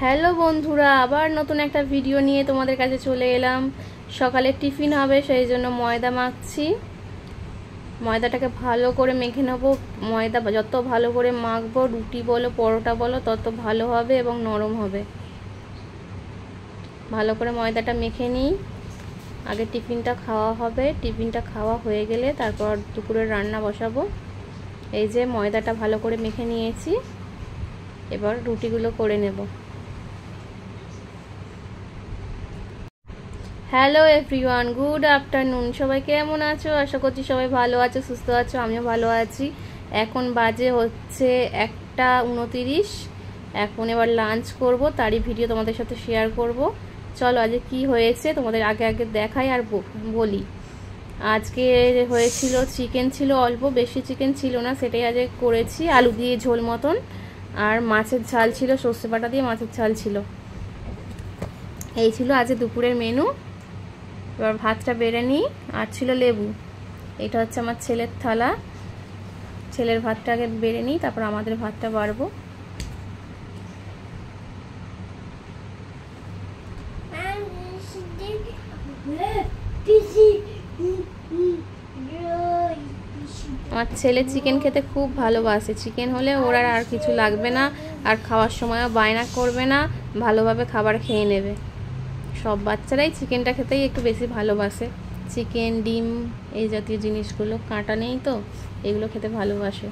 Hello বন্ধুরা, আবার নতুন একটা ভিডিও নিয়ে তোমাদের কাছে চলে এলাম। সকালে টিফিন হবে, সেই জন্য ময়দা মাখছি। ময়দাটাকে ভালো করে মেখে নেবো। ময়দা যত ভালো করে মাখবো, রুটি বলো পরোটা বলো, তত ভালো হবে এবং নরম হবে। ভালো করে ময়দাটা মেখে নিই, আগে টিফিনটা খাওয়া হবে। টিফিনটা খাওয়া হয়ে গেলে তারপর দুপুরের রান্না বসাবো। এই যে ময়দাটা ভালো করে মেখে নিয়েছি, এবার রুটিগুলো করে নেব। Hello everyone, good afternoon. সবাই কেমন আছো? আশা করছি সবাই ভালো আছো, সুস্থ আছো। আমিও ভালো আছি। এখন বাজে হচ্ছে 1:29। এখন এবার লাঞ্চ করব, তারই ভিডিও তোমাদের সাথে শেয়ার করব। চলো আজকে কি হয়েছে তোমাদের আগে দেখাই আর বলি। আজকে হয়েছিল চিকেন, ছিল অল্প, বেশি চিকেন ছিল না, সেটাই আজকে করেছি। আলু দিয়ে ঝোল মতন, আর মাছের ঝাল ছিল, সর্ষে বাটা দিয়ে মাছের ঝাল ছিল। এই ছিল আজকে দুপুরের মেনু। এবার ভাতটা বেড়ে নিই। আর ছিল লেবু। এটা হচ্ছে আমার ছেলের থালা। ছেলের ভাতটা আগে বেড়ে নিই, তারপর আমাদের ভাতটা বাড়বো। আমার ছেলে চিকেন খেতে খুব ভালোবাসে। চিকেন হলে ওর আর কিছু লাগবে না, আর খাওয়ার সময়ও বায়না করবে না, ভালোভাবে খাবার খেয়ে নেবে। সব বাচ্চারাই চিকেনটা খেতেই একটু বেশি ভালোবাসে। চিকেন, ডিম, এই জাতীয় জিনিসগুলো, কাঁটা নেই তো, এগুলো খেতে ভালোবাসে।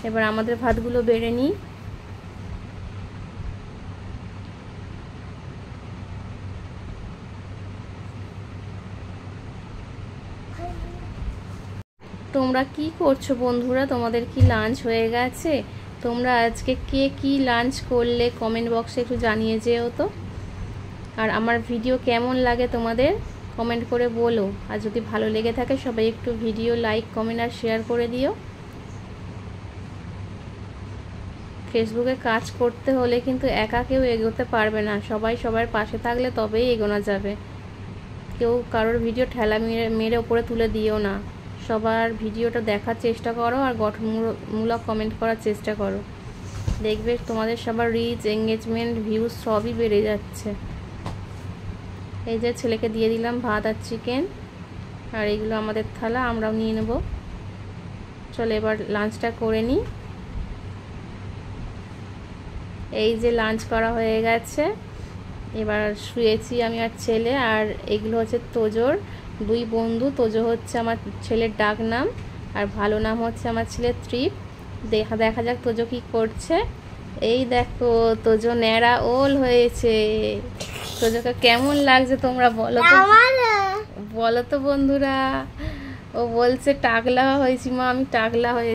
এবার আমাদের ভাতগুলো বেড়ে নিই। তোমরা কি করছো বন্ধুরা? তোমাদের কি লাঞ্চ হয়ে গেছে? তোমরা আজকে কে কি লাঞ্চ করলে কমেন্ট বক্সে একটু জানিয়ে যেও তো। আর আমার ভিডিও কেমন লাগে তোমাদের কমেন্ট করে বলো। আর যদি ভালো লেগে থাকে সবাই একটু ভিডিও লাইক, কমেন্ট আর শেয়ার করে দিও। ফেসবুকে কাজ করতে হলে কিন্তু একা কেউ এগোতে পারবে না, সবাই সবার পাশে থাকলে তবেই এগোনো যাবে। কেউ কারোর ভিডিও ঠেলা মেরে ওপরে তুলে দিও না। সবার ভিডিওটা দেখার চেষ্টা করো আর গঠনমূলক কমেন্ট করার চেষ্টা করো। দেখবে তোমাদের সবার রিচ, এঙ্গেজমেন্ট, ভিউজ সবই বেড়ে যাচ্ছে। এই যে ছেলেকে দিয়ে দিলাম ভাত আর চিকেন, আর এইগুলো আমাদের থালা, আমরাও নিয়ে নেব। চলো এবার লাঞ্চটা করে নিই। এই যে লাঞ্চ করা হয়ে গেছে, এবার শুয়েছি আমি আর ছেলে। আর এগুলো হচ্ছে তোজোর দুই বন্ধু। তোজো হচ্ছে আমার ছেলের ডাক নাম, আর ভালো নাম হচ্ছে আমার ছেলের ত্রিপ। দেখা যাক তোজো কি করছে। এই দেখো, তোজো ন্যাড়া ওল হয়েছে। তোজোকে কেমন লাগছে তোমরা বলো তো, বলো তো বন্ধুরা। ও বলছে টাকলা হয়েছি মা, আমি টাকলা হয়ে